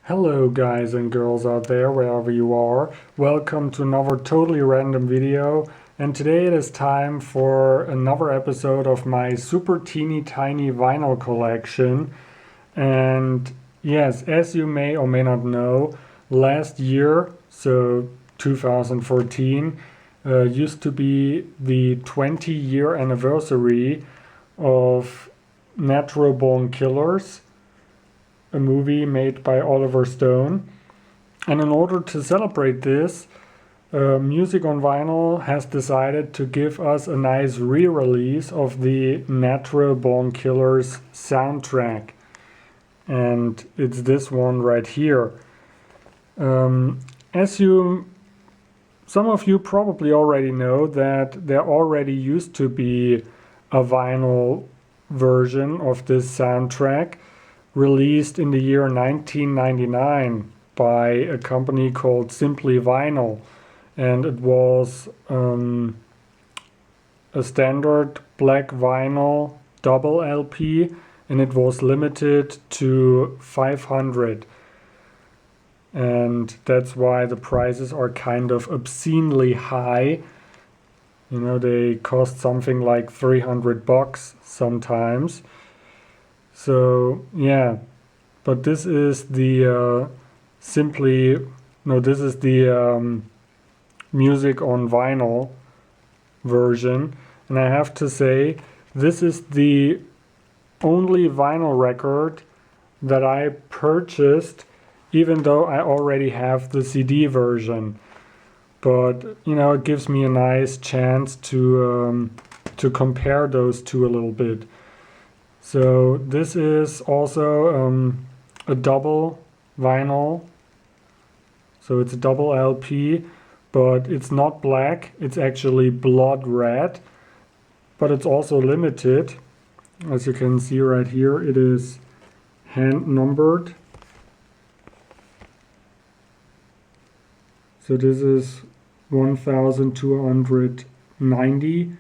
Hello guys and girls out there, wherever you are. Welcome to another totally random video. And today it is time for another episode of my super teeny tiny vinyl collection. And yes, as you may or may not know, last year, so 2014, used to be the 20-year anniversary of Natural Born Killers, a movie made by Oliver Stone. And in order to celebrate this, Music on Vinyl has decided to give us a nice re-release of the Natural Born Killers soundtrack. And it's this one right here. As some of you probably already know that there already used to be a vinyl version of this soundtrack released in the year 1999 by a company called Simply Vinyl, and it was a standard black vinyl double LP, and it was limited to 500, and that's why the prices are kind of obscenely high. You know, they cost something like $300 sometimes. So yeah, but this is the this is the Music on Vinyl version, and I have to say this is the only vinyl record that I purchased, even though I already have the CD version. But you know, it gives me a nice chance to compare those two a little bit. So this is also a double vinyl, so it's a double LP, but it's not black, it's actually blood red, but it's also limited. As you can see right here, it is hand numbered. So this is 1290.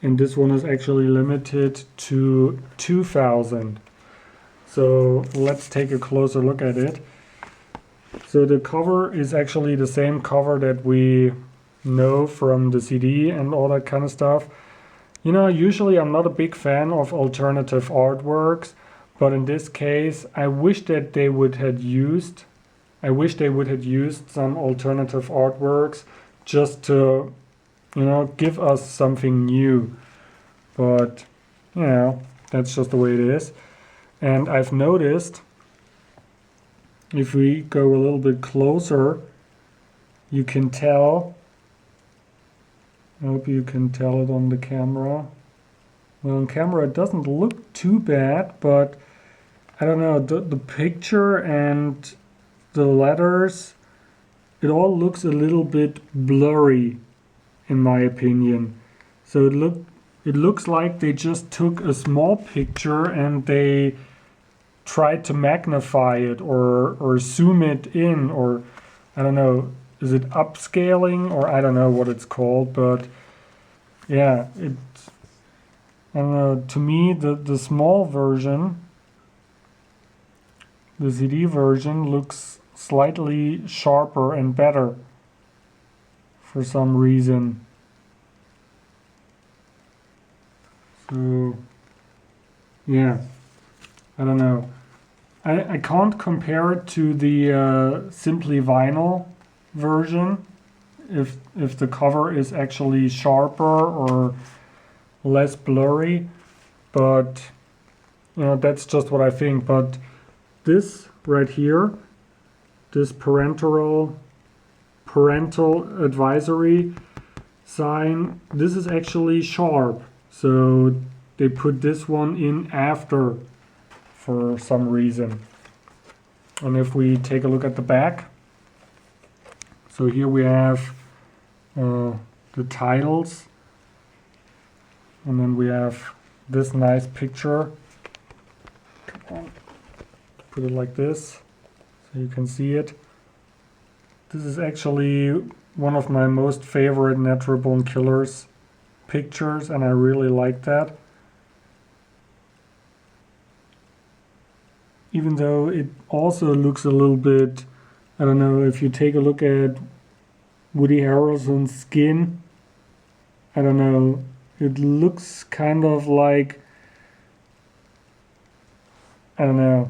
And this one is actually limited to 2000. So let's take a closer look at it. So the cover is actually the same cover that we know from the CD and all that kind of stuff. You know, usually I'm not a big fan of alternative artworks, but in this case, I wish they would have used some alternative artworks just to, you know, give us something new. But, you know, that's just the way it is. And I've noticed, if we go a little bit closer, you can tell, I hope you can tell it on the camera. Well, on camera it doesn't look too bad, but I don't know, the picture and the letters, it all looks a little bit blurry, in my opinion. So it looks like they just took a small picture and they tried to magnify it or zoom it in, or I don't know, is it upscaling, or I don't know what it's called, but yeah, I don't know, to me the small version, the CD version, looks slightly sharper and better for some reason. So yeah, I don't know. I can't compare it to the Simply Vinyl version, if the cover is actually sharper or less blurry, but you know, that's just what I think. But this right here, this parental advisory sign, this is actually sharp. So they put this one in after for some reason. And if we take a look at the back, so here we have the titles, and then we have this nice picture. Come on, put it like this so you can see it. This is actually one of my most favorite Natural Born Killers pictures, and I really like that. even though it also looks a little bit, I don't know, if you take a look at Woody Harrelson's skin, I don't know, it looks kind of like, I don't know.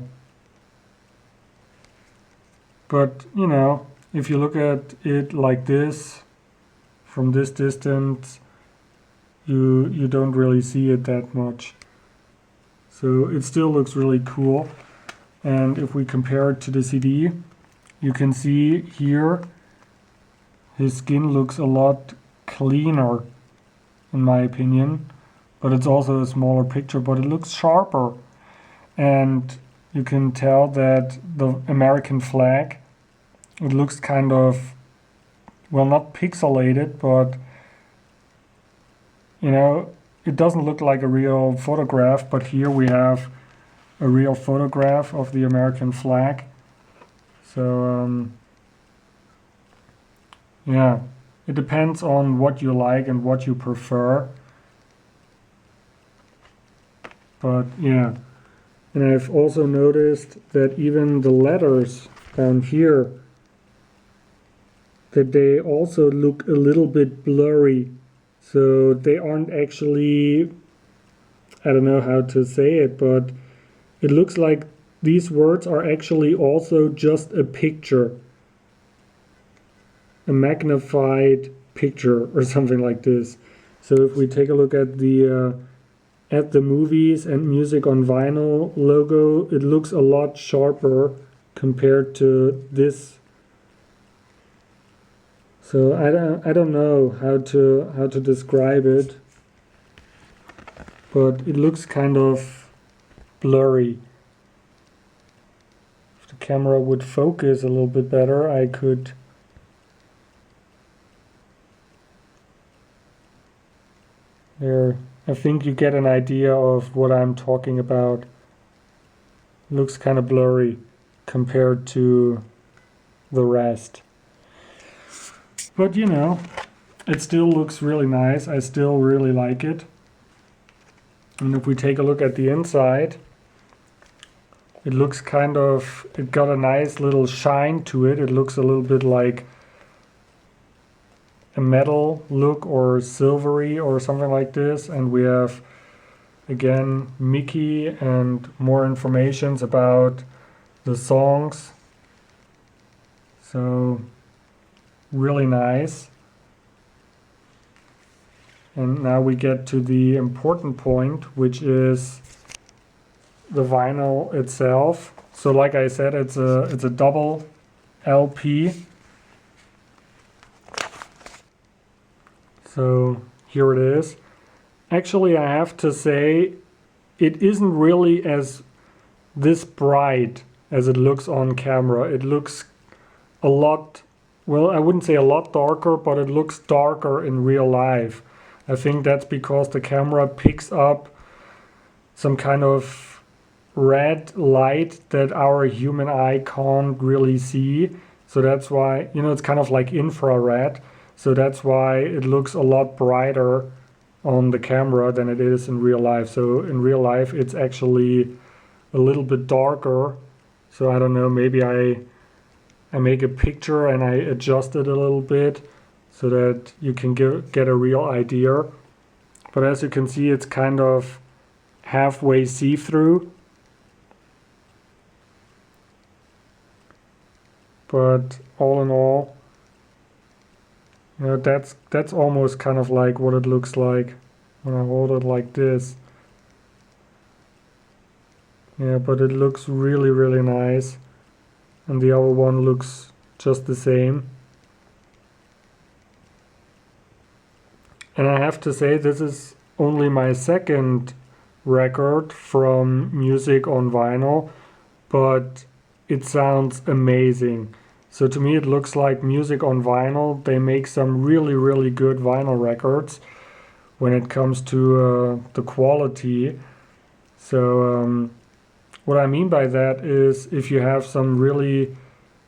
But, you know, if you look at it like this, from this distance, you don't really see it that much. So it still looks really cool. And if we compare it to the CD, you can see here his skin looks a lot cleaner, in my opinion. But it's also a smaller picture, but it looks sharper. And you can tell that the American flag, it looks kind of, well, not pixelated, but, you know, it doesn't look like a real photograph, but here we have a real photograph of the American flag. So, yeah, it depends on what you like and what you prefer. But, yeah. And I've also noticed that even the letters down here, that they also look a little bit blurry. So they aren't actually, I don't know how to say it, but it looks like these words are actually also just a picture, a magnified picture or something like this. So if we take a look at the movies and music on vinyl logo, it looks a lot sharper compared to this. So I don't know how to describe it, but it looks kind of blurry. If the camera would focus a little bit better, I could. There, I think you get an idea of what I'm talking about. It looks kind of blurry compared to the rest. But, you know, it still looks really nice. I still really like it. And if we take a look at the inside, it looks kind of, it got a nice little shine to it. It looks a little bit like a metal look or silvery or something like this. And we have, again, Mickey and more informations about the songs. So really nice. And now we get to the important point, which is the vinyl itself. So like I said, it's a double LP. So here it is. Actually, I have to say it isn't really as this bright as it looks on camera. It looks a lot, well, I wouldn't say a lot darker, but it looks darker in real life. I think that's because the camera picks up some kind of red light that our human eye can't really see. So that's why, you know, it's kind of like infrared. So that's why it looks a lot brighter on the camera than it is in real life. So in real life, it's actually a little bit darker. So I don't know, maybe I make a picture and I adjust it a little bit so that you can get a real idea. But as you can see, it's kind of halfway see-through. But all in all, you know, that's almost kind of like what it looks like when I hold it like this. Yeah, but it looks really, really nice. And the other one looks just the same. And I have to say, this is only my second record from music on vinyl, but it sounds amazing. So to me, it looks like music on vinyl. They make some really, really good vinyl records when it comes to the quality. So what I mean by that is if you have some really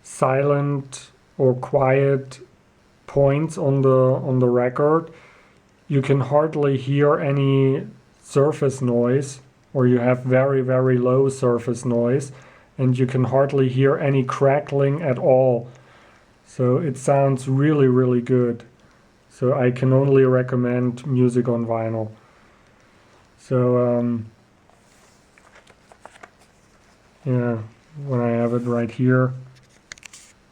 silent or quiet points on the record, you can hardly hear any surface noise, or you have very, very low surface noise. and you can hardly hear any crackling at all. So it sounds really, really good. So I can only recommend music on vinyl. So yeah, when I have it right here,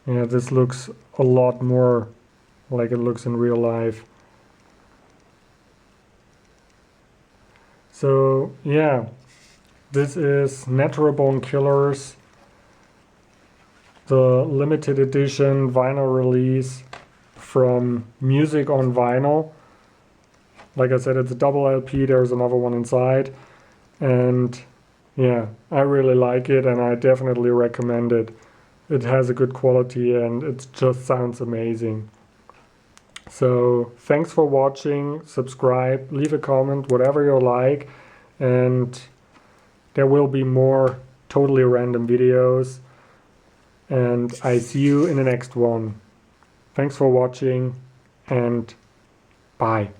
yeah, this looks a lot more like it looks in real life. So yeah, this is Natural Bone Killers, the limited edition vinyl release from Music on Vinyl. Like I said, it's a double LP, there's another one inside, and yeah, I really like it and I definitely recommend it. It has a good quality and it just sounds amazing. So thanks for watching, subscribe, leave a comment, whatever you like, and there will be more totally random videos, and I see you in the next one. Thanks for watching and bye.